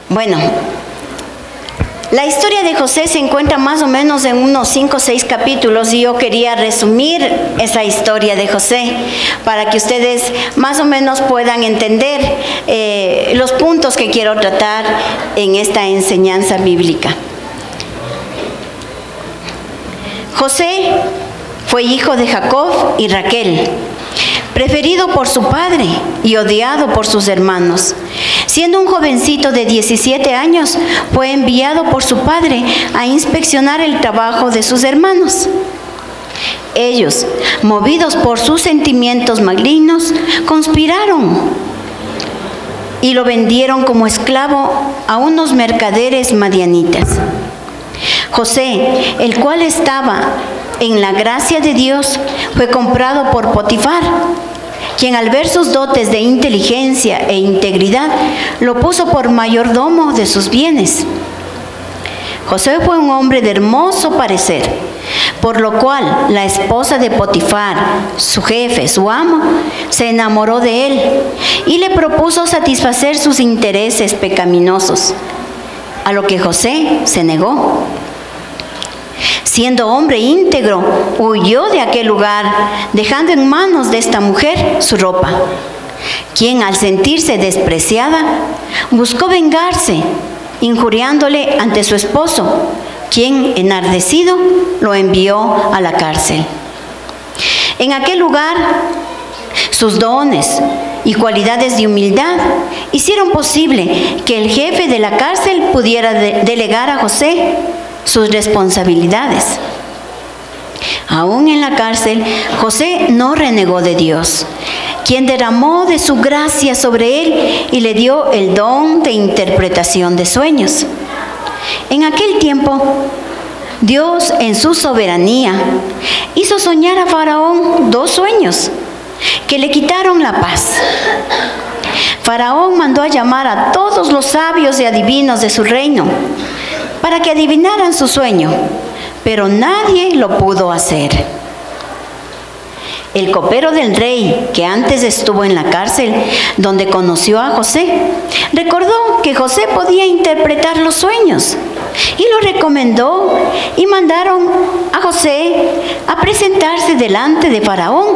Bueno, la historia de José se encuentra más o menos en unos 5 o 6 capítulos y yo quería resumir esa historia de José para que ustedes más o menos puedan entender los puntos que quiero tratar en esta enseñanza bíblica. José fue hijo de Jacob y Raquel, preferido por su padre y odiado por sus hermanos. Siendo un jovencito de 17 años, fue enviado por su padre a inspeccionar el trabajo de sus hermanos. Ellos, movidos por sus sentimientos malignos, conspiraron y lo vendieron como esclavo a unos mercaderes madianitas. José, el cual estaba en la gracia de Dios, fue comprado por Potifar, quien al ver sus dotes de inteligencia e integridad, lo puso por mayordomo de sus bienes. José fue un hombre de hermoso parecer, por lo cual la esposa de Potifar, su jefe, su amo, se enamoró de él y le propuso satisfacer sus intereses pecaminosos, a lo que José se negó. Siendo hombre íntegro, huyó de aquel lugar, dejando en manos de esta mujer su ropa, quien al sentirse despreciada, buscó vengarse, injuriándole ante su esposo, quien, enardecido, lo envió a la cárcel. En aquel lugar, sus dones y cualidades de humildad hicieron posible que el jefe de la cárcel pudiera delegar a José sus responsabilidades. Aún en la cárcel, José no renegó de Dios, quien derramó de su gracia sobre él y le dio el don de interpretación de sueños. En aquel tiempo, Dios, en su soberanía, hizo soñar a Faraón 2 sueños que le quitaron la paz. Faraón mandó a llamar a todos los sabios y adivinos de su reino para que adivinaran su sueño, pero nadie lo pudo hacer. El copero del rey, que antes estuvo en la cárcel, donde conoció a José, recordó que José podía interpretar los sueños y lo recomendó, y mandaron a José a presentarse delante de Faraón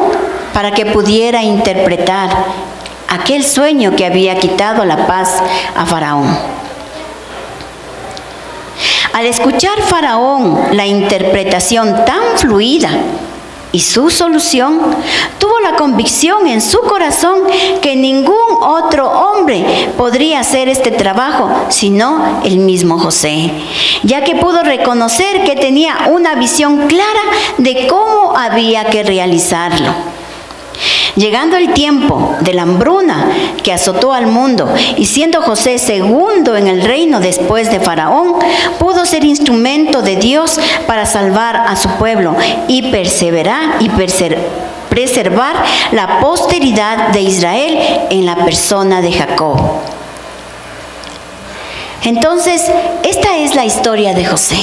para que pudiera interpretar aquel sueño que había quitado la paz a Faraón. Al escuchar Faraón la interpretación tan fluida y su solución, tuvo la convicción en su corazón que ningún otro hombre podría hacer este trabajo sino el mismo José, ya que pudo reconocer que tenía una visión clara de cómo había que realizarlo. Llegando el tiempo de la hambruna que azotó al mundo, y siendo José segundo en el reino después de Faraón, pudo ser instrumento de Dios para salvar a su pueblo y preservar la posteridad de Israel en la persona de Jacob. Entonces, esta es la historia de José.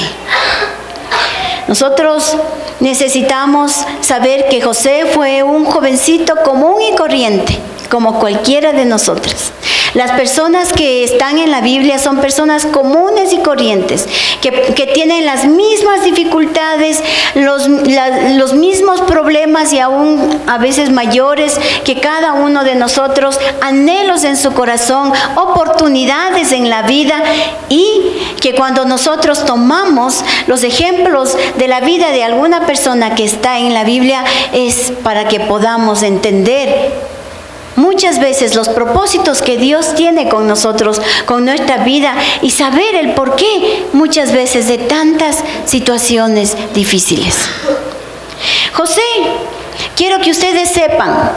Nosotros necesitamos saber que José fue un jovencito común y corriente, como cualquiera de nosotros. Las personas que están en la Biblia son personas comunes y corrientes, que tienen las mismas dificultades, los mismos problemas y aún a veces mayores que cada uno de nosotros, anhelos en su corazón, oportunidades en la vida, y que cuando nosotros tomamos los ejemplos de la vida de alguna persona que está en la Biblia, es para que podamos entender muchas veces los propósitos que Dios tiene con nosotros, con nuestra vida, y saber el porqué muchas veces de tantas situaciones difíciles. José, quiero que ustedes sepan,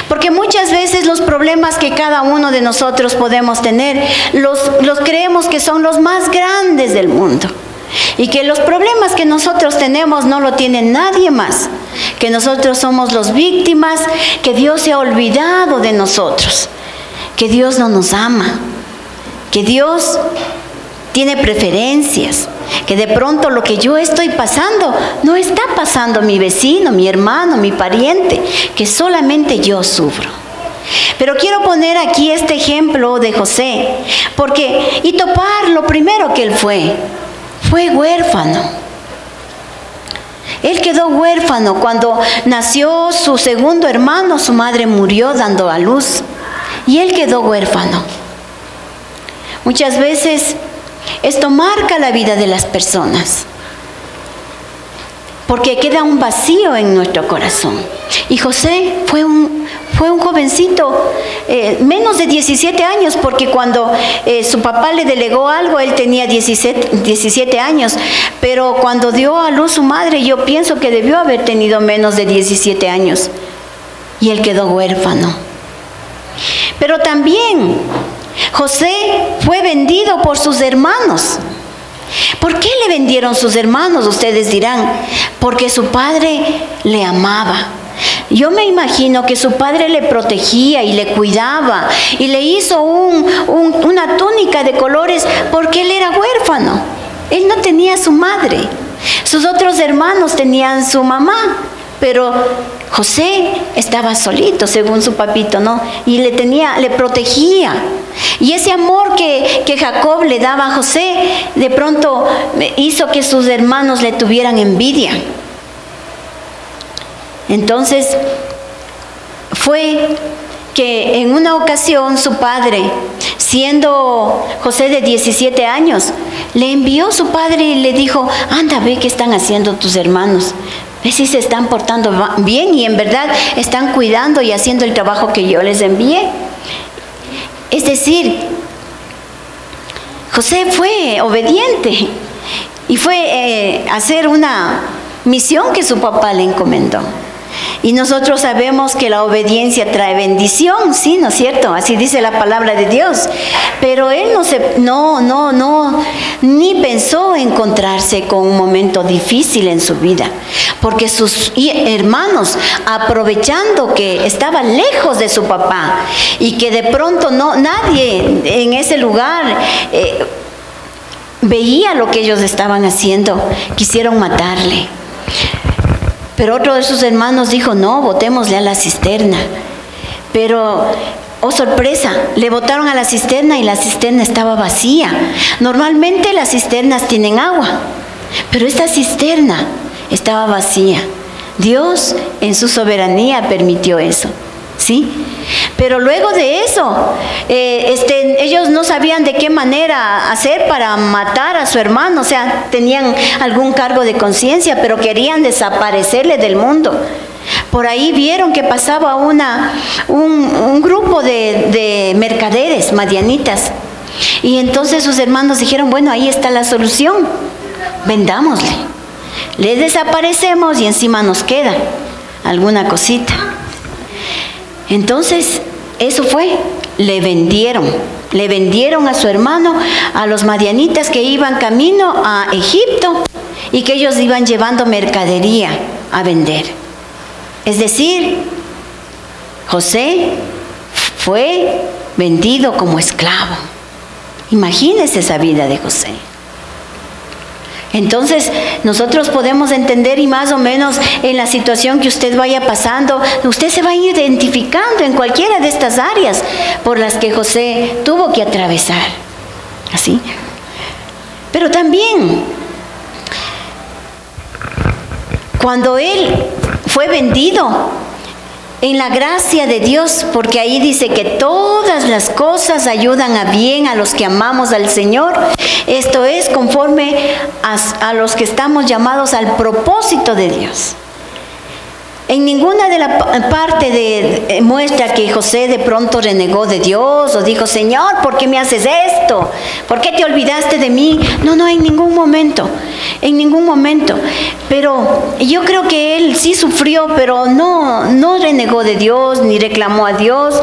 porque muchas veces los problemas que cada uno de nosotros podemos tener, los creemos que son los más grandes del mundo. Y que los problemas que nosotros tenemos no lo tiene nadie más, que nosotros somos los víctimas, que Dios se ha olvidado de nosotros, que Dios no nos ama, que Dios tiene preferencias, que de pronto lo que yo estoy pasando no está pasando mi vecino, mi hermano, mi pariente, que solamente yo sufro. Pero quiero poner aquí este ejemplo de José, porque Itopar, lo primero que él fue huérfano. Él quedó huérfano cuando nació su segundo hermano, su madre murió dando a luz y él quedó huérfano. Muchas veces esto marca la vida de las personas, porque queda un vacío en nuestro corazón. Y José fue un jovencito, menos de 17 años, porque cuando su papá le delegó algo, él tenía 17 años, pero cuando dio a luz su madre, yo pienso que debió haber tenido menos de 17 años, y él quedó huérfano. Pero también José fue vendido por sus hermanos. ¿Por qué le vendieron sus hermanos? Ustedes dirán, porque su padre le amaba. Yo me imagino que su padre le protegía y le cuidaba y le hizo una túnica de colores porque él era huérfano. Él no tenía su madre. Sus otros hermanos tenían su mamá, pero José estaba solito, según su papito, ¿no? Y le protegía. Y ese amor que Jacob le daba a José, de pronto hizo que sus hermanos le tuvieran envidia. Entonces, fue que en una ocasión su padre, siendo José de 17 años, le envió su padre y le dijo: anda, ve qué están haciendo tus hermanos. Ve si se están portando bien y en verdad están cuidando y haciendo el trabajo que yo les envié. Es decir, José fue obediente y fue a hacer una misión que su papá le encomendó. Y nosotros sabemos que la obediencia trae bendición, ¿sí? ¿No es cierto? Así dice la palabra de Dios. Pero él ni pensó encontrarse con un momento difícil en su vida, porque sus hermanos, aprovechando que estaba lejos de su papá y que de pronto nadie en ese lugar veía lo que ellos estaban haciendo, quisieron matarle. Pero otro de sus hermanos dijo: no, botémosle a la cisterna. Pero, oh sorpresa, le botaron a la cisterna y la cisterna estaba vacía. Normalmente las cisternas tienen agua, pero esta cisterna estaba vacía. Dios en su soberanía permitió eso, ¿sí? Pero luego de eso, ellos no sabían de qué manera hacer para matar a su hermano. O sea, tenían algún cargo de conciencia, pero querían desaparecerle del mundo. Por ahí vieron que pasaba un grupo de mercaderes madianitas. Y entonces sus hermanos dijeron: bueno, ahí está la solución, vendámosle. Le desaparecemos y encima nos queda alguna cosita. Entonces, eso fue, le vendieron a su hermano, a los madianitas que iban camino a Egipto y que ellos iban llevando mercadería a vender. Es decir, José fue vendido como esclavo. Imagínense esa vida de José. Entonces, nosotros podemos entender, y más o menos en la situación que usted vaya pasando, usted se va a ir identificando en cualquiera de estas áreas por las que José tuvo que atravesar. ¿Así? Pero también, cuando él fue vendido, en la gracia de Dios, porque ahí dice que todas las cosas ayudan a bien a los que amamos al Señor. Esto es conforme a los que estamos llamados al propósito de Dios. En ninguna de la parte muestra que José de pronto renegó de Dios o dijo: Señor, ¿por qué me haces esto? ¿Por qué te olvidaste de mí? No, en ningún momento, Pero yo creo que él sí sufrió, pero no renegó de Dios ni reclamó a Dios,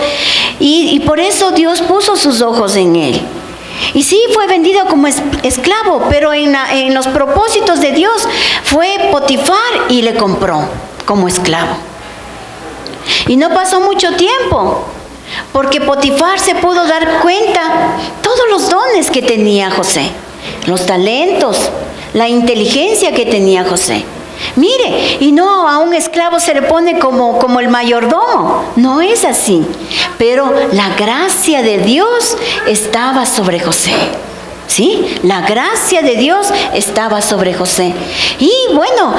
y por eso Dios puso sus ojos en él. Y sí, fue vendido como esclavo, pero en los propósitos de Dios fue Potifar y le compró como esclavo. Y no pasó mucho tiempo, porque Potifar se pudo dar cuenta todos los dones que tenía José, los talentos, la inteligencia que tenía José. Mire, y no a un esclavo se le pone como el mayordomo. No es así. Pero la gracia de Dios estaba sobre José. ¿Sí? La gracia de Dios estaba sobre José. Y bueno,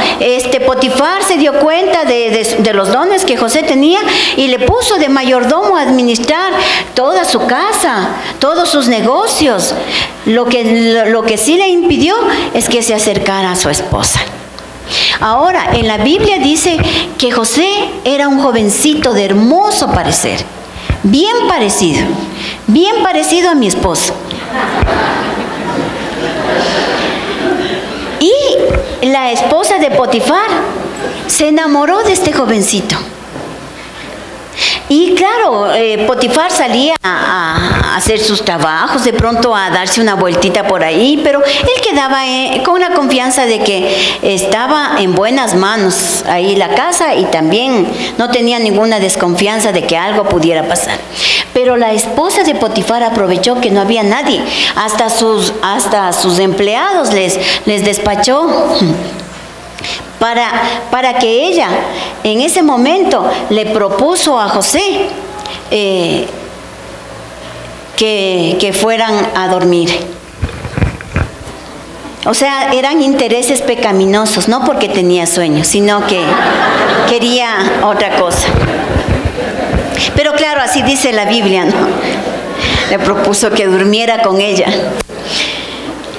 Potifar se dio cuenta de los dones que José tenía y le puso de mayordomo a administrar toda su casa, todos sus negocios. Lo que sí le impidió es que se acercara a su esposa. Ahora, en la Biblia dice que José era un jovencito de hermoso parecer, bien parecido a mi esposo. Y la esposa de Potifar se enamoró de este jovencito. Y claro, Potifar salía a hacer sus trabajos, de pronto a darse una vueltita por ahí, pero él quedaba con la confianza de que estaba en buenas manos ahí la casa y también no tenía ninguna desconfianza de que algo pudiera pasar. Pero la esposa de Potifar aprovechó que no había nadie, hasta sus empleados les despachó. Para que ella en ese momento le propuso a José que fueran a dormir. O sea, eran intereses pecaminosos, no porque tenía sueño, sino que quería otra cosa. Pero claro, así dice la Biblia, ¿no? Le propuso que durmiera con ella.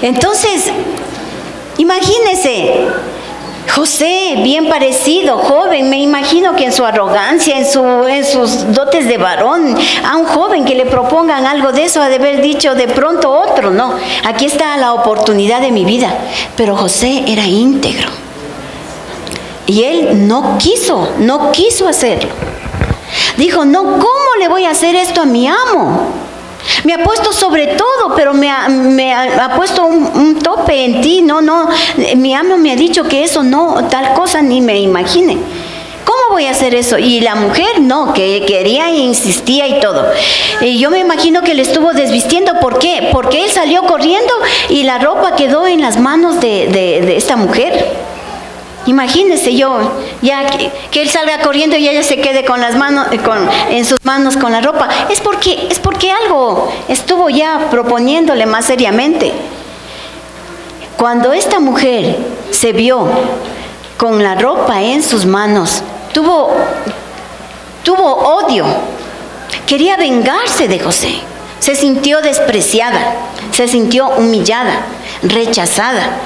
Entonces, imagínese, José, bien parecido, joven, me imagino que en su arrogancia, en sus dotes de varón, a un joven que le propongan algo de eso, ha de haber dicho de pronto otro, no, aquí está la oportunidad de mi vida. Pero José era íntegro. Y él no quiso hacerlo. Dijo, no, ¿cómo le voy a hacer esto a mi amo? Me ha puesto sobre todo, pero me ha puesto un tope en ti. No, mi amo me ha dicho que eso no, tal cosa ni me imagine. ¿Cómo voy a hacer eso? Y la mujer no, que quería e insistía y todo. Y yo me imagino que le estuvo desvistiendo. ¿Por qué? Porque él salió corriendo y la ropa quedó en las manos de esta mujer. Imagínese ya que él salga corriendo y ella se quede con las manos, en sus manos con la ropa. Es porque algo estuvo ya proponiéndole más seriamente. Cuando esta mujer se vio con la ropa en sus manos, tuvo odio. Quería vengarse de José. Se sintió despreciada, se sintió humillada, rechazada.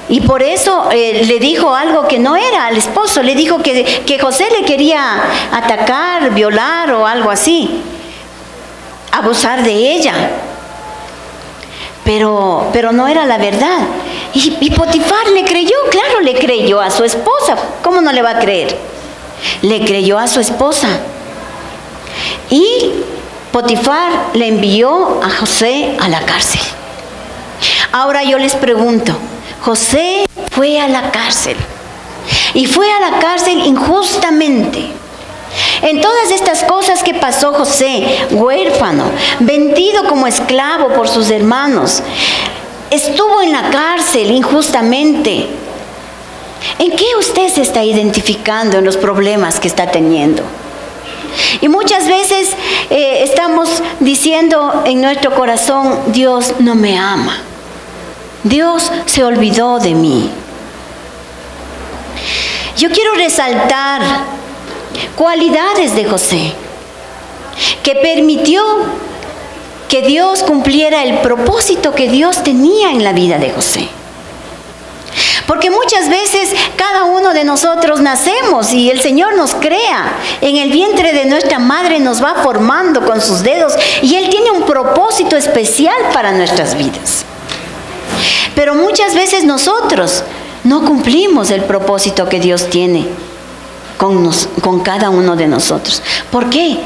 Y por eso le dijo algo que no era al esposo. Le dijo que José le quería atacar, violar o algo así. Abusar de ella. Pero no era la verdad. Y Potifar le creyó, claro, le creyó a su esposa. ¿Cómo no le va a creer? Le creyó a su esposa. Y Potifar le envió a José a la cárcel. Ahora yo les pregunto, José fue a la cárcel y fue a la cárcel injustamente. En todas estas cosas que pasó José, huérfano, vendido como esclavo por sus hermanos, estuvo en la cárcel injustamente. ¿En qué usted se está identificando en los problemas que está teniendo? Y muchas veces estamos diciendo en nuestro corazón, Dios no me ama. Dios se olvidó de mí. Yo quiero resaltar cualidades de José que permitió que Dios cumpliera el propósito que Dios tenía en la vida de José. Porque muchas veces cada uno de nosotros nacemos y el Señor nos crea. En el vientre de nuestra madre nos va formando con sus dedos y Él tiene un propósito especial para nuestras vidas. Pero muchas veces nosotros no cumplimos el propósito que Dios tiene con cada uno de nosotros. ¿Por qué?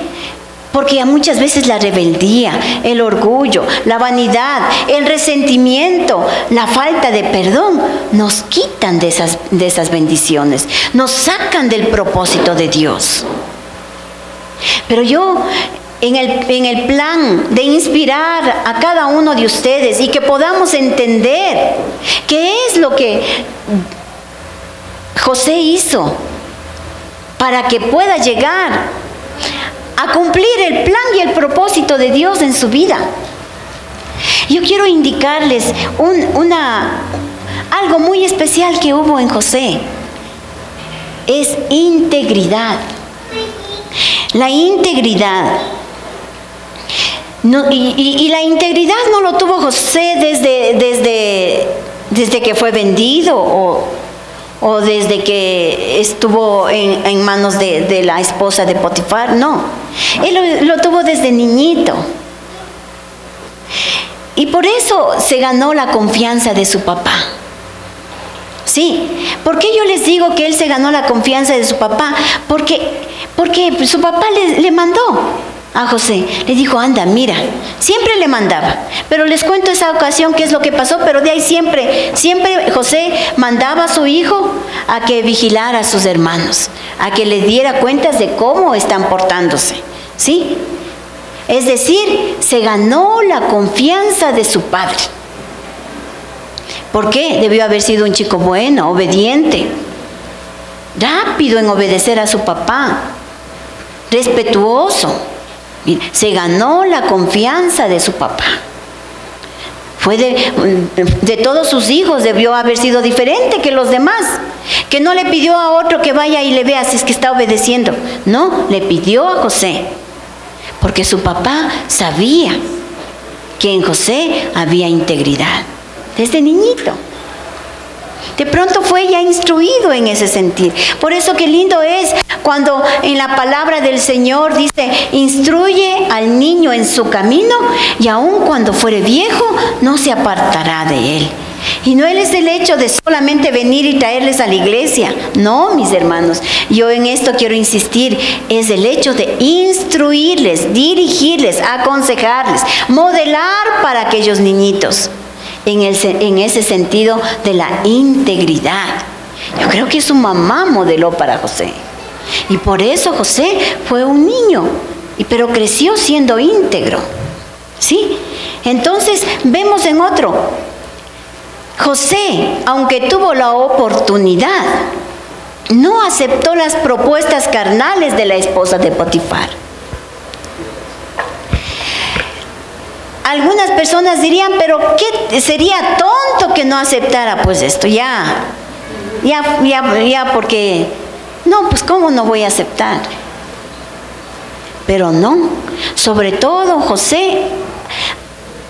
Porque muchas veces la rebeldía, el orgullo, la vanidad, el resentimiento, la falta de perdón nos quitan de esas bendiciones, nos sacan del propósito de Dios. Pero yo, en el plan de inspirar a cada uno de ustedes y que podamos entender qué es lo que José hizo para que pueda llegar a cumplir el plan y el propósito de Dios en su vida. Yo quiero indicarles algo muy especial que hubo en José. Es integridad. La integridad. No, y la integridad no lo tuvo José desde que fue vendido o desde que estuvo en manos de la esposa de Potifar. No, él lo tuvo desde niñito. Y por eso se ganó la confianza de su papá. Sí, ¿por qué yo les digo que él se ganó la confianza de su papá? Porque su papá le mandó a José, le dijo, anda, mira, siempre le mandaba, pero les cuento esa ocasión qué es lo que pasó, pero de ahí siempre José mandaba a su hijo a que vigilara a sus hermanos, a que les diera cuentas de cómo están portándose, ¿sí? Es decir, se ganó la confianza de su padre. ¿Por qué? Debió haber sido un chico bueno, obediente, rápido en obedecer a su papá, respetuoso. Se ganó la confianza de su papá. Fue de todos sus hijos, debió haber sido diferente que los demás, que no le pidió a otro que vaya y le vea si es que está obedeciendo. No, le pidió a José, porque su papá sabía que en José había integridad, desde niñito. De pronto fue ya instruido en ese sentido. Por eso qué lindo es cuando en la palabra del Señor dice, instruye al niño en su camino y aun cuando fuere viejo no se apartará de él. Y no es el hecho de solamente venir y traerles a la iglesia. No, mis hermanos, yo en esto quiero insistir, es el hecho de instruirles, dirigirles, aconsejarles, modelar para aquellos niñitos. En ese sentido de la integridad. Yo creo que su mamá modeló para José. Y por eso José fue un niño, pero creció siendo íntegro. ¿Sí? Entonces vemos en otro. José, aunque tuvo la oportunidad, no aceptó las propuestas carnales de la esposa de Potifar. Algunas personas dirían, pero ¿qué sería tonto que no aceptara? Pues esto ya, porque, no, pues ¿cómo no voy a aceptar? Pero no, sobre todo José,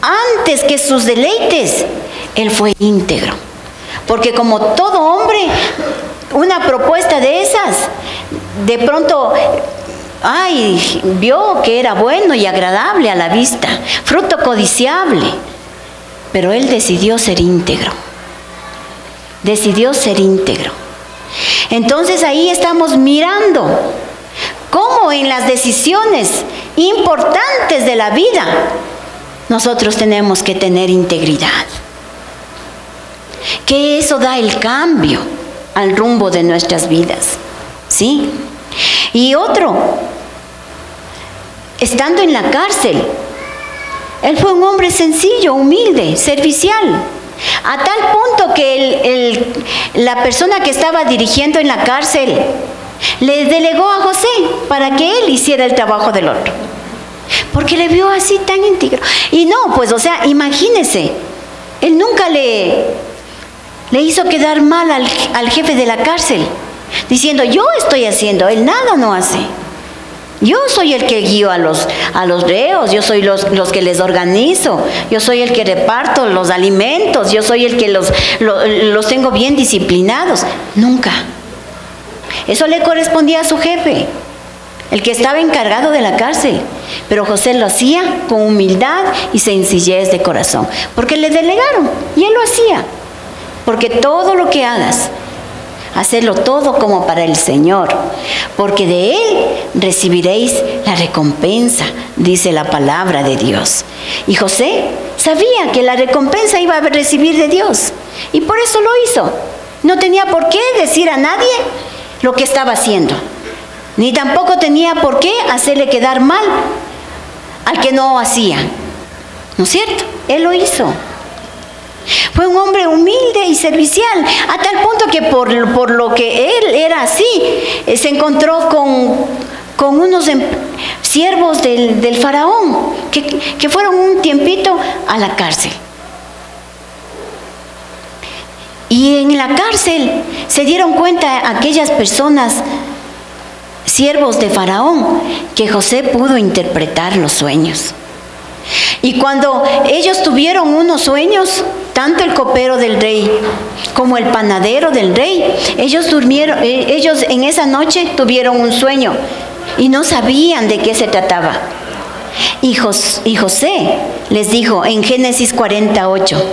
antes que sus deleites, él fue íntegro. Porque como todo hombre, una propuesta de esas, de pronto vio que era bueno y agradable a la vista, fruto codiciable, pero él decidió ser íntegro. Decidió ser íntegro. Entonces ahí estamos mirando cómo en las decisiones importantes de la vida nosotros tenemos que tener integridad. Que eso da el cambio al rumbo de nuestras vidas, ¿sí? Y otro, estando en la cárcel, él fue un hombre sencillo, humilde, servicial, a tal punto que la persona que estaba dirigiendo en la cárcel le delegó a José para que él hiciera el trabajo del otro, porque le vio así tan íntegro. Y no, pues, o sea, imagínese, él nunca le hizo quedar mal al jefe de la cárcel, diciendo, yo estoy haciendo, él nada no hace. Yo soy el que guío a los reos, yo soy los que les organizo, yo soy el que reparto los alimentos, yo soy el que los tengo bien disciplinados. Nunca. Eso le correspondía a su jefe, el que estaba encargado de la cárcel. Pero José lo hacía con humildad y sencillez de corazón, porque le delegaron y él lo hacía. Porque todo lo que hagas, hacerlo todo como para el Señor, porque de Él recibiréis la recompensa, dice la palabra de Dios. Y José sabía que la recompensa iba a recibir de Dios, y por eso lo hizo. No tenía por qué decir a nadie lo que estaba haciendo, ni tampoco tenía por qué hacerle quedar mal al que no hacía. ¿No es cierto? Él lo hizo. Fue un hombre humilde y servicial, a tal punto que por lo que él era así, se encontró con unos siervos del faraón, que fueron un tiempito a la cárcel. Y en la cárcel se dieron cuenta aquellas personas, siervos de faraón, que José pudo interpretar los sueños. Y cuando ellos tuvieron unos sueños, tanto el copero del rey como el panadero del rey, ellos en esa noche tuvieron un sueño y no sabían de qué se trataba. Y José les dijo en Génesis 48,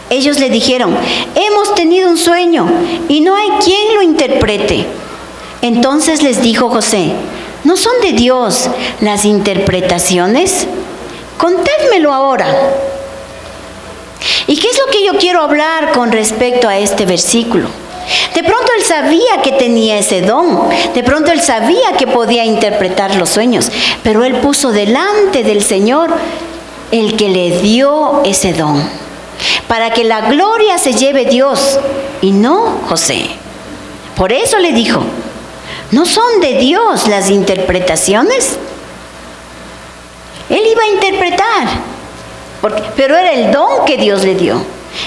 ellos le dijeron: hemos tenido un sueño y no hay quien lo interprete. Entonces les dijo José: ¿no son de Dios las interpretaciones? Contádmelo ahora. ¿Y qué es lo que yo quiero hablar con respecto a este versículo? De pronto él sabía que tenía ese don, de pronto él sabía que podía interpretar los sueños, pero él puso delante del Señor el que le dio ese don, para que la gloria se lleve Dios y no José. Por eso le dijo: ¿no son de Dios las interpretaciones? Él iba a interpretar, pero era el don que Dios le dio.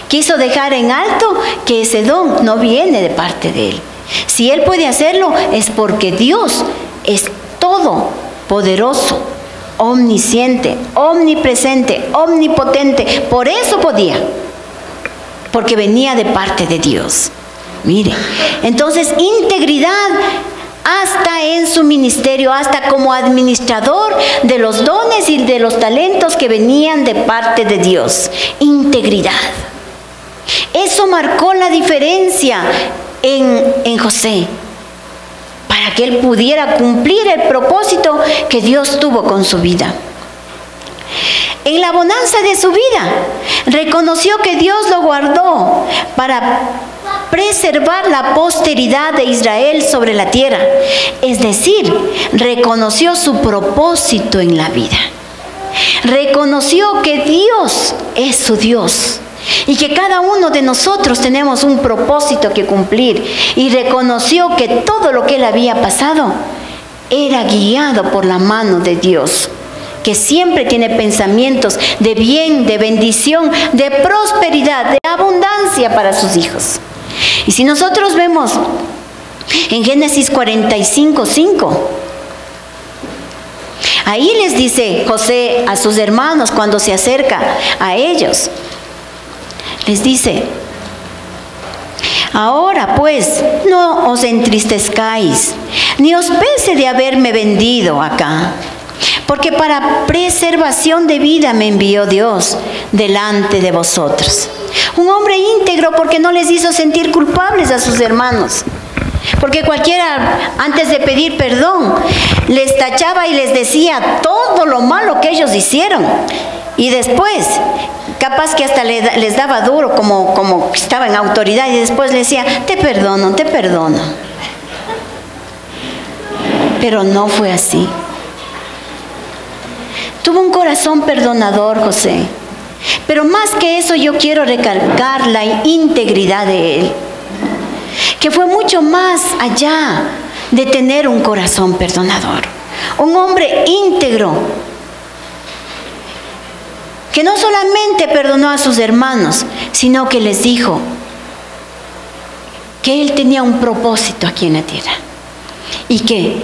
Quiso dejar en alto que ese don no viene de parte de él. Si él puede hacerlo, es porque Dios es todopoderoso, omnisciente, omnipresente, omnipotente. Por eso podía, porque venía de parte de Dios. Mire, entonces integridad hasta en su ministerio, hasta como administrador de los dones y de los talentos que venían de parte de Dios. Integridad. Eso marcó la diferencia en José, para que él pudiera cumplir el propósito que Dios tuvo con su vida. En la bonanza de su vida, reconoció que Dios lo guardó para preservar la posteridad de Israel sobre la tierra. Es decir, reconoció su propósito en la vida. Reconoció que Dios es su Dios y que cada uno de nosotros tenemos un propósito que cumplir. Y reconoció que todo lo que él había pasado era guiado por la mano de Dios, que siempre tiene pensamientos de bien, de bendición, de prosperidad, de abundancia para sus hijos. Y si nosotros vemos en Génesis 45:5, ahí les dice José a sus hermanos cuando se acerca a ellos, les dice: ahora pues no os entristezcáis, ni os pese de haberme vendido acá, porque para preservación de vida me envió Dios delante de vosotros. Un hombre íntegro, porque no les hizo sentir culpables a sus hermanos. Porque cualquiera, antes de pedir perdón, les tachaba y les decía todo lo malo que ellos hicieron. Y después, capaz que hasta les daba duro, como estaba en autoridad, y después le decía: te perdono, te perdono. Pero no fue así. Tuvo un corazón perdonador José. Pero más que eso, yo quiero recalcar la integridad de él, que fue mucho más allá de tener un corazón perdonador. Un hombre íntegro, que no solamente perdonó a sus hermanos, sino que les dijo que él tenía un propósito aquí en la tierra, y que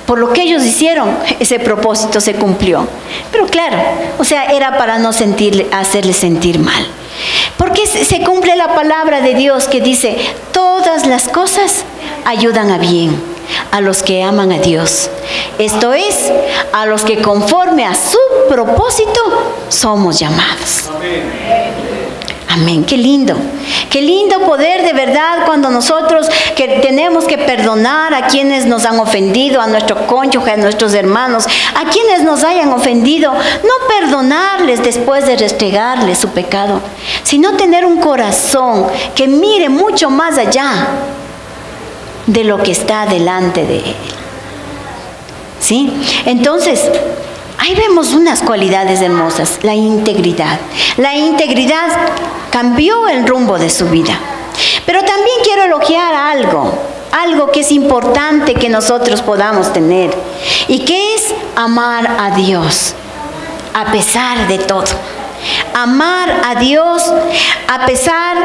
por lo que ellos hicieron, ese propósito se cumplió. Pero claro, o sea, era para no hacerles sentir mal. Porque se cumple la palabra de Dios que dice: todas las cosas ayudan a bien a los que aman a Dios. Esto es, a los que conforme a su propósito somos llamados. Amén. Qué lindo poder de verdad cuando nosotros que tenemos que perdonar a quienes nos han ofendido, a nuestro cónyuge, a nuestros hermanos, a quienes nos hayan ofendido, no perdonarles después de restregarles su pecado, sino tener un corazón que mire mucho más allá de lo que está delante de él. ¿Sí? Entonces, Ahí vemos unas cualidades hermosas, la integridad. La integridad cambió el rumbo de su vida. Pero también quiero elogiar algo que es importante que nosotros podamos tener, y que es amar a Dios a pesar de todo. Amar a Dios a pesar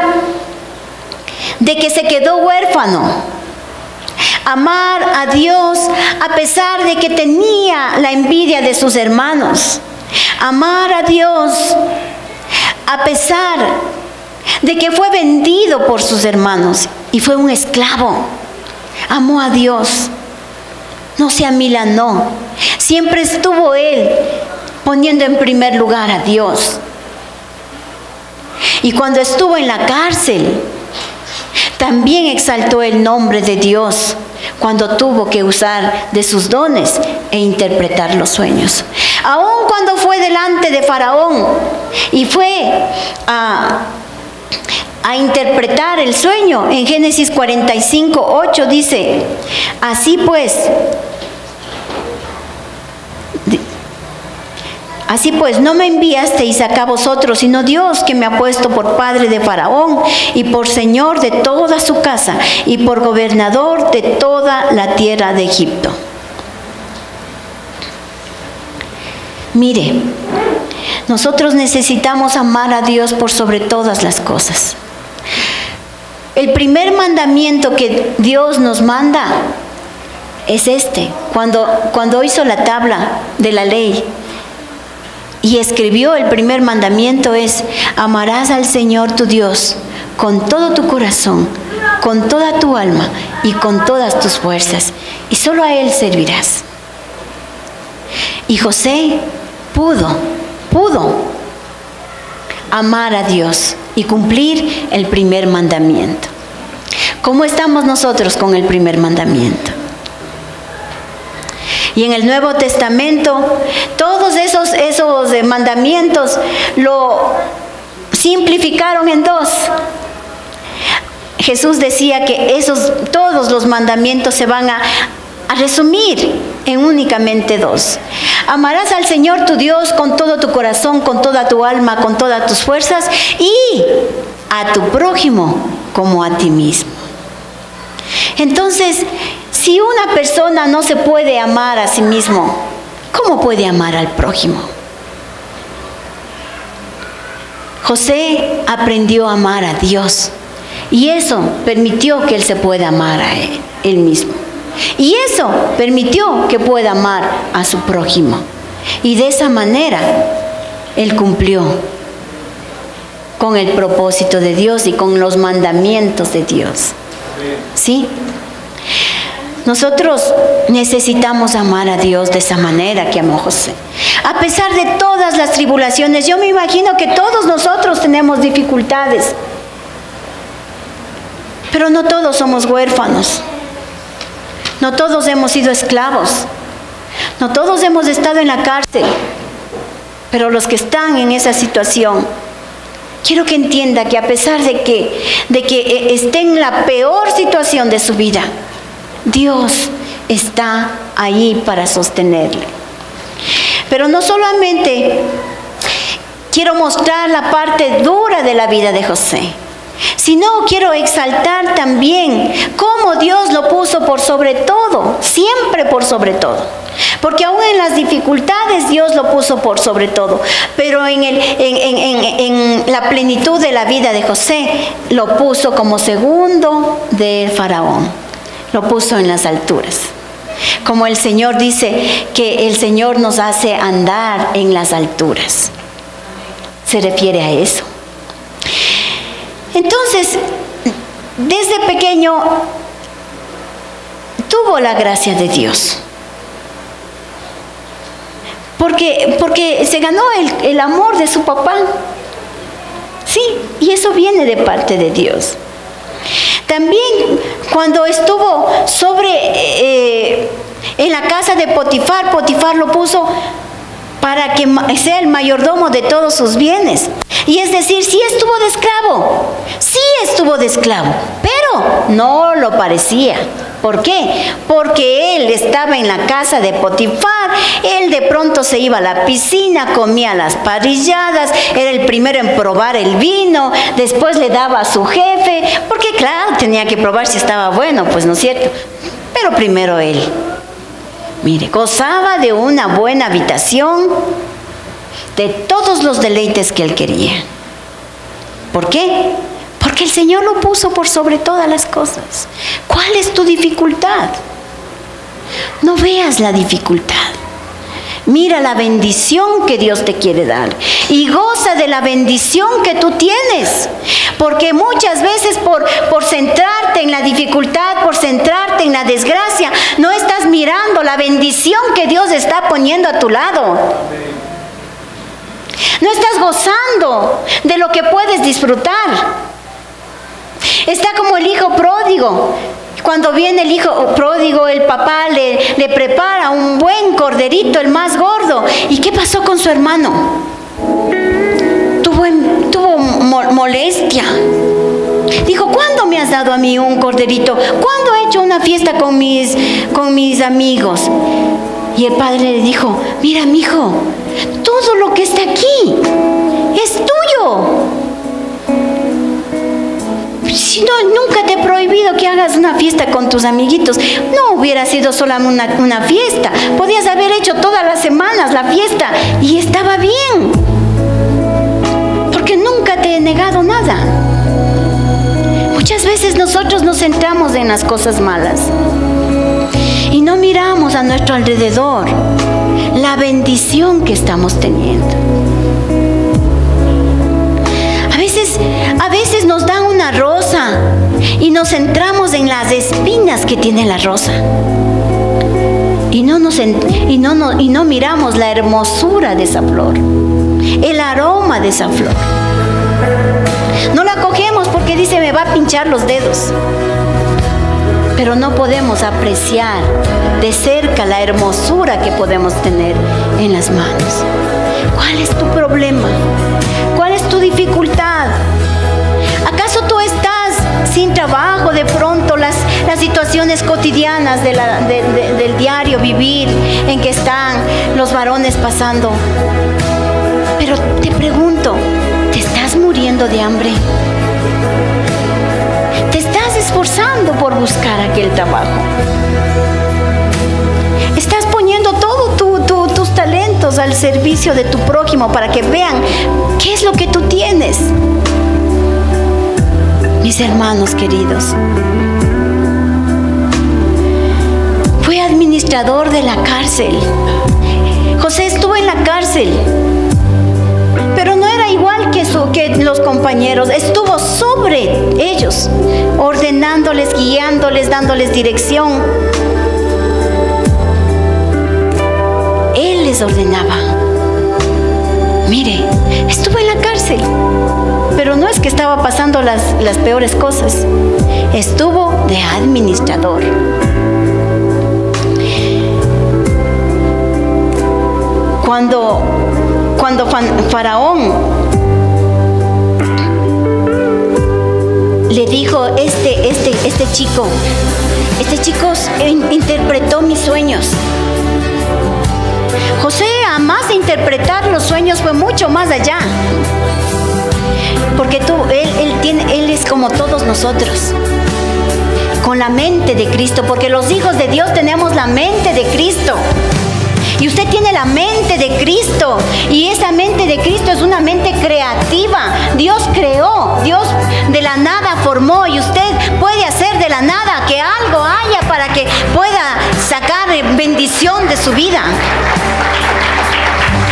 de que se quedó huérfano. Amar a Dios a pesar de que tenía la envidia de sus hermanos. Amar a Dios a pesar de que fue vendido por sus hermanos y fue un esclavo. Amó a Dios, no se amilanó. Siempre estuvo él poniendo en primer lugar a Dios. Y cuando estuvo en la cárcel, también exaltó el nombre de Dios cuando tuvo que usar de sus dones e interpretar los sueños. Aun cuando fue delante de Faraón y fue a interpretar el sueño, en Génesis 45:8 dice: así pues no me enviasteis acá vosotros, sino Dios, que me ha puesto por padre de Faraón y por señor de toda su casa y por gobernador de toda la tierra de Egipto. Mire, nosotros necesitamos amar a Dios por sobre todas las cosas. El primer mandamiento que Dios nos manda es este. Cuando hizo la tabla de la ley y escribió el primer mandamiento, es: amarás al Señor tu Dios con todo tu corazón, con toda tu alma y con todas tus fuerzas, y solo a Él servirás. Y José pudo amar a Dios y cumplir el primer mandamiento. ¿Cómo estamos nosotros con el primer mandamiento? Y en el Nuevo Testamento, todos esos mandamientos lo simplificaron en dos. Jesús decía que todos los mandamientos se van a resumir en únicamente dos. Amarás al Señor tu Dios con todo tu corazón, con toda tu alma, con todas tus fuerzas, y a tu prójimo como a ti mismo. Entonces, si una persona no se puede amar a sí mismo, ¿cómo puede amar al prójimo? José aprendió a amar a Dios, y eso permitió que él se pueda amar a él mismo. Y eso permitió que pueda amar a su prójimo. Y de esa manera, él cumplió con el propósito de Dios y con los mandamientos de Dios. ¿Sí? Nosotros necesitamos amar a Dios de esa manera que amó José. A pesar de todas las tribulaciones, yo me imagino que todos nosotros tenemos dificultades. Pero no todos somos huérfanos. No todos hemos sido esclavos. No todos hemos estado en la cárcel. Pero los que están en esa situación, quiero que entienda que a pesar de que esté en la peor situación de su vida, Dios está ahí para sostenerle. Pero no solamente quiero mostrar la parte dura de la vida de José, sino quiero exaltar también cómo Dios lo puso por sobre todo, siempre por sobre todo. Porque aún en las dificultades Dios lo puso por sobre todo. Pero en la plenitud de la vida de José, lo puso como segundo de Faraón. Lo puso en las alturas. Como el Señor dice que el Señor nos hace andar en las alturas. Se refiere a eso. Entonces, desde pequeño tuvo la gracia de Dios. Porque se ganó el amor de su papá. Sí, y eso viene de parte de Dios. También cuando estuvo en la casa de Potifar, Potifar lo puso para que sea el mayordomo de todos sus bienes. Y es decir, sí estuvo de esclavo, pero no lo parecía. ¿Por qué? Porque él estaba en la casa de Potifar, él de pronto se iba a la piscina, comía las parrilladas, era el primero en probar el vino, después le daba a su jefe, porque claro, tenía que probar si estaba bueno, pues no es cierto, pero primero él. Mire, gozaba de una buena habitación, de todos los deleites que él quería. ¿Por qué? Porque el Señor lo puso por sobre todas las cosas. ¿Cuál es tu dificultad? No veas la dificultad. Mira la bendición que Dios te quiere dar. Y goza de la bendición que tú tienes. Porque muchas veces por centrarte en la dificultad, por centrarte en la desgracia, no estás mirando la bendición que Dios está poniendo a tu lado. No estás gozando de lo que puedes disfrutar. Está como el hijo pródigo. Cuando viene el hijo pródigo, el papá le prepara un buen corderito, el más gordo. ¿Y qué pasó con su hermano? Tuvo molestia. Dijo, ¿cuándo me has dado a mí un corderito? ¿Cuándo he hecho una fiesta con mis amigos? Y el padre le dijo, mira, mijo, todo lo que está aquí es tuyo. Si no, nunca te he prohibido que hagas una fiesta con tus amiguitos. No hubiera sido solamente una fiesta. Podías haber hecho todas las semanas la fiesta y estaba bien. Porque nunca te he negado nada. Muchas veces nosotros nos centramos en las cosas malas y no miramos a nuestro alrededor la bendición que estamos teniendo. A veces nos dan una rosa y nos centramos en las espinas que tiene la rosa y no miramos la hermosura de esa flor, el aroma de esa flor. No la cogemos porque dice me va a pinchar los dedos, pero no podemos apreciar de cerca la hermosura que podemos tener en las manos. ¿Cuál es tu problema? ¿Cuál es tu dificultad? ¿Acaso tú estás sin trabajo? De pronto las situaciones cotidianas del diario vivir en que están los varones pasando. Pero te pregunto, ¿te estás muriendo de hambre? ¿Te estás esforzando por buscar aquel trabajo? ¿Estás poniendo todos tus talentos al servicio de tu prójimo para que vean qué es lo que tú tienes? Mis hermanos queridos, fue administrador de la cárcel. José estuvo en la cárcel, pero no era igual que los compañeros. Estuvo sobre ellos, ordenándoles, guiándoles, dándoles dirección. Él les ordenaba. Mire, estuvo en la cárcel, pero no es que estaba pasando las peores cosas. Estuvo de administrador. Cuando Faraón le dijo, este chico interpretó mis sueños. José, además de interpretar los sueños, fue mucho más allá. Porque él es como todos nosotros, con la mente de Cristo, porque los hijos de Dios tenemos la mente de Cristo. Y usted tiene la mente de Cristo, y esa mente de Cristo es una mente creativa. Dios creó, Dios de la nada formó, y usted puede hacer de la nada que algo haya para que pueda sacar bendición de su vida.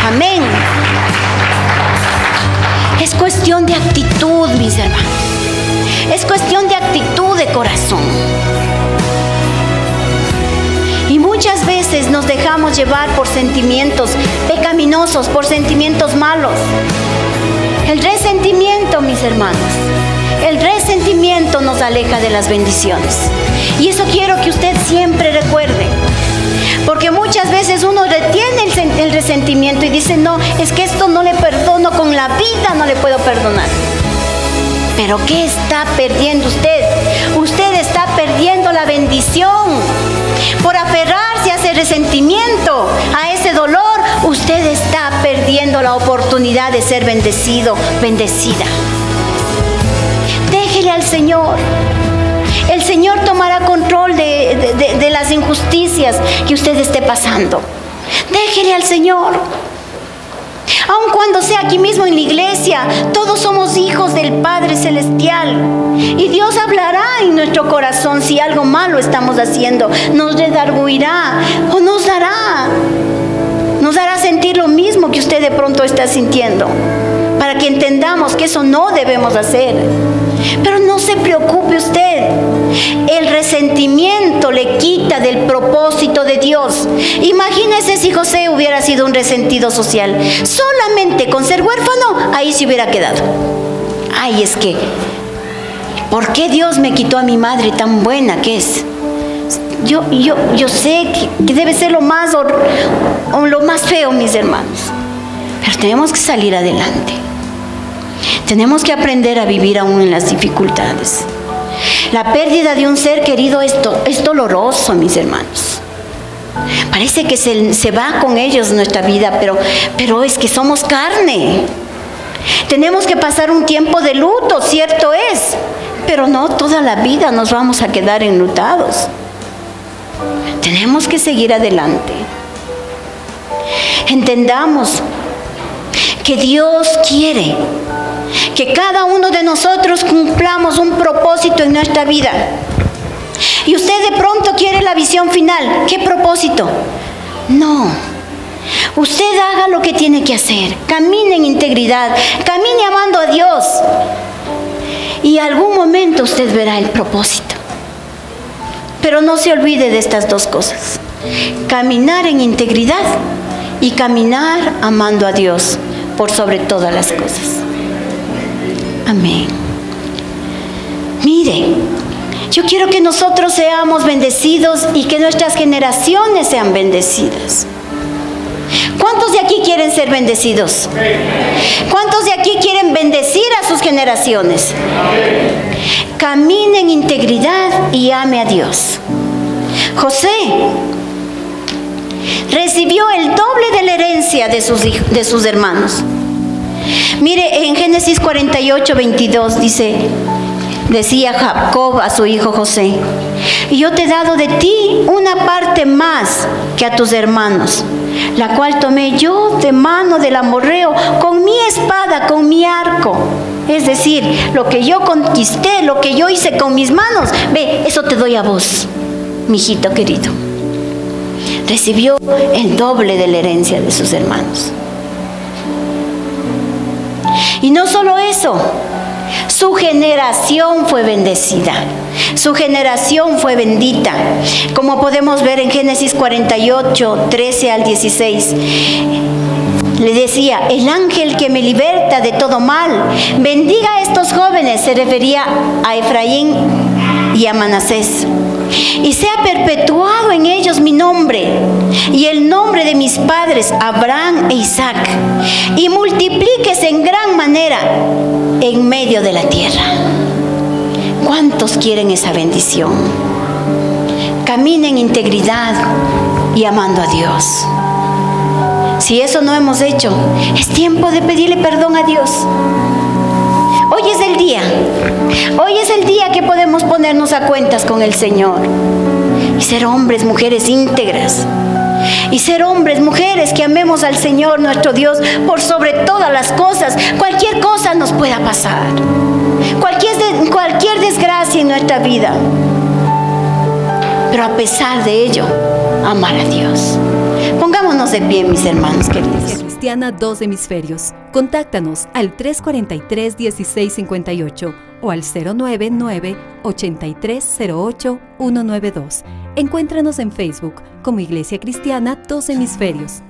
Amén. Es cuestión de actitud, mis hermanos. Es cuestión de actitud de corazón. Y muchas veces nos dejamos llevar por sentimientos pecaminosos, por sentimientos malos. El resentimiento, mis hermanos, el resentimiento nos aleja de las bendiciones. Y eso quiero que usted siempre recuerde. Porque muchas veces uno retiene el resentimiento y dice, no, es que esto no le perdono, con la vida no le puedo perdonar. Pero ¿qué está perdiendo usted? Usted está perdiendo la bendición. Por aferrarse a ese resentimiento, a ese dolor, usted está perdiendo la oportunidad de ser bendecido, bendecida. Déjele al Señor. El Señor tomará control de las injusticias que usted esté pasando. Déjele al Señor. Aun cuando sea aquí mismo en la iglesia, todos somos hijos del Padre Celestial. Y Dios hablará en nuestro corazón si algo malo estamos haciendo. Nos redarguirá o nos dará sentir lo mismo que usted de pronto está sintiendo, para que entendamos que eso no debemos hacer. Pero no se preocupe usted. El resentimiento le quita del propósito de Dios. Imagínese si José hubiera sido un resentido social. Solamente con ser huérfano, ahí se hubiera quedado. Ay, es que, ¿por qué Dios me quitó a mi madre tan buena que es? Yo sé que debe ser lo más feo, mis hermanos. Pero tenemos que salir adelante. Tenemos que aprender a vivir aún en las dificultades. La pérdida de un ser querido es doloroso, mis hermanos. Parece que se va con ellos nuestra vida, pero es que somos carne. Tenemos que pasar un tiempo de luto, cierto es, pero no toda la vida nos vamos a quedar enlutados. Tenemos que seguir adelante. Entendamos que Dios quiere que cada uno de nosotros cumplamos un propósito en nuestra vida. Y usted de pronto quiere la visión final. ¿Qué propósito? No. Usted haga lo que tiene que hacer. Camine en integridad. Camine amando a Dios. Y algún momento usted verá el propósito. Pero no se olvide de estas dos cosas. Caminar en integridad y caminar amando a Dios por sobre todas las cosas. Amén. Mire, yo quiero que nosotros seamos bendecidos y que nuestras generaciones sean bendecidas. ¿Cuántos de aquí quieren ser bendecidos? ¿Cuántos de aquí quieren bendecir a sus generaciones? Camine en integridad y ame a Dios. José recibió el doble de la herencia de sus hermanos. Mire, en Génesis 48:22 decía Jacob a su hijo José: y yo te he dado de ti una parte más que a tus hermanos, la cual tomé yo de mano del amorreo con mi espada, con mi arco. Es decir, lo que yo conquisté, lo que yo hice con mis manos, ve, eso te doy a vos, mi hijito querido. Recibió el doble de la herencia de sus hermanos. Y no solo eso, su generación fue bendecida, su generación fue bendita. Como podemos ver en Génesis 48:13-16, le decía: el ángel que me liberta de todo mal, bendiga a estos jóvenes. Se refería a Efraín y a Manasés. Y sea perpetuado en ellos mi nombre y el nombre de mis padres Abraham e Isaac, y multiplíquese en gran manera en medio de la tierra. ¿Cuántos quieren esa bendición? Caminen en integridad y amando a Dios. Si eso no hemos hecho, es tiempo de pedirle perdón a Dios. Hoy es el día. Hoy es el día que podemos ponernos a cuentas con el Señor y ser hombres, mujeres íntegras. Y ser hombres, mujeres que amemos al Señor nuestro Dios por sobre todas las cosas. Cualquier cosa nos pueda pasar, cualquier desgracia en nuestra vida, pero a pesar de ello, amar a Dios. Pongámonos de pie, mis hermanos queridos. Cristiana Dos Hemisferios. Contáctanos al 343-1658 o al 099-8308-192. Encuéntranos en Facebook como Iglesia Cristiana Dos Hemisferios.